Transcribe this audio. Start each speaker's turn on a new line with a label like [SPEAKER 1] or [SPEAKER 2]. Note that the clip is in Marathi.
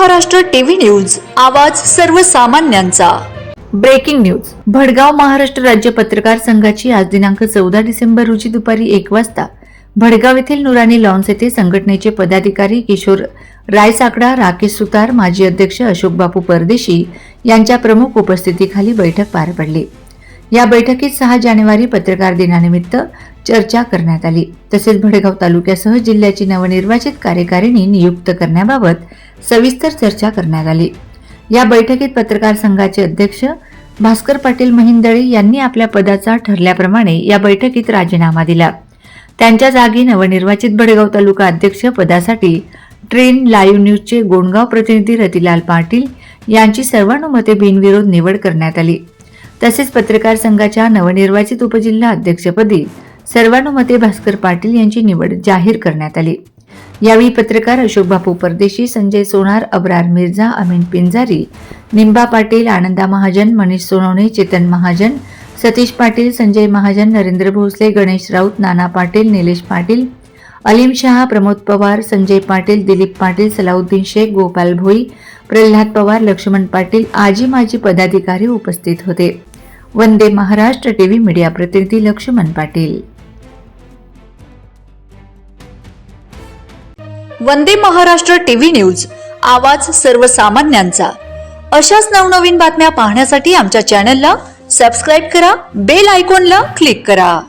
[SPEAKER 1] महाराष्ट्र टीव्ही न्यूज, आवाज सर्वसामान्यांचा। Breaking news. भडगाव महाराष्ट्र राज्य पत्रकार संघाची आज दिनांक 14 डिसेंबर रोजी दुपारी 1 वाजता भडगाव येथील नुरानी लॉन्स येथे संघटनेचे पदाधिकारी किशोर रायसाकडा, राकेश सुतार, माजी अध्यक्ष अशोक बापू परदेशी यांच्या प्रमुख उपस्थितीखाली बैठक पार पडली। या बैठकीत 6 जानेवारी पत्रकार दिनानिमित्त चर्चा करण्यात आली। तसेच भडगाव तालुक्यासह जिल्ह्याची नवनिर्वाचित कार्यकारिणी नियुक्त करण्याबाबत सविस्तर चर्चा करण्यात आली। या बैठकीत पत्रकार संघाचे अध्यक्ष भास्कर पाटील महिंदळे यांनी आपल्या पदाचा ठरल्याप्रमाणे या बैठकीत राजीनामा दिला। त्यांच्या जागी नवनिर्वाचित भडगाव तालुका अध्यक्ष पदासाठी ट्रेन लाईव्ह न्यूजचे गोंडगाव प्रतिनिधी रतिलाल पाटील यांची सर्वानुमते बिनविरोध निवड करण्यात आली। तसेच पत्रकार संघाच्या नवनिर्वाचित उपजिल्हा अध्यक्षपदी सर्वानुमते भास्कर पाटील यांची निवड जाहीर करण्यात आली। यावेळी पत्रकार अशोक बापू परदेशी, संजय सोनार, अब्रार मिर्झा, अमीन पिंजारी, निंबा पाटील, आनंदा महाजन, मनीष सोनवणे, चेतन महाजन, सतीश पाटील, संजय महाजन, नरेंद्र भोसले, गणेश राऊत, नाना पाटील, निलेश पाटील, अलीम शहा, प्रमोद पवार, संजय पाटील, दिलीप पाटील, सलाउद्दीन शेख, गोपाल भोई, प्रल्हाद पवार, लक्ष्मण पाटील आजी माजी पदाधिकारी उपस्थित होते। वंदे महाराष्ट्र टीव्ही मीडिया प्रतिनिधी लक्ष्मण पाटील। वंदे महाराष्ट्र टीव्ही न्यूज, आवाज सर्वसामान्यांचा। अशाच नवनवीन बातम्या पाहण्यासाठी आमच्या चॅनलला सबस्क्राइब करा, बेल आयकॉनला क्लिक करा।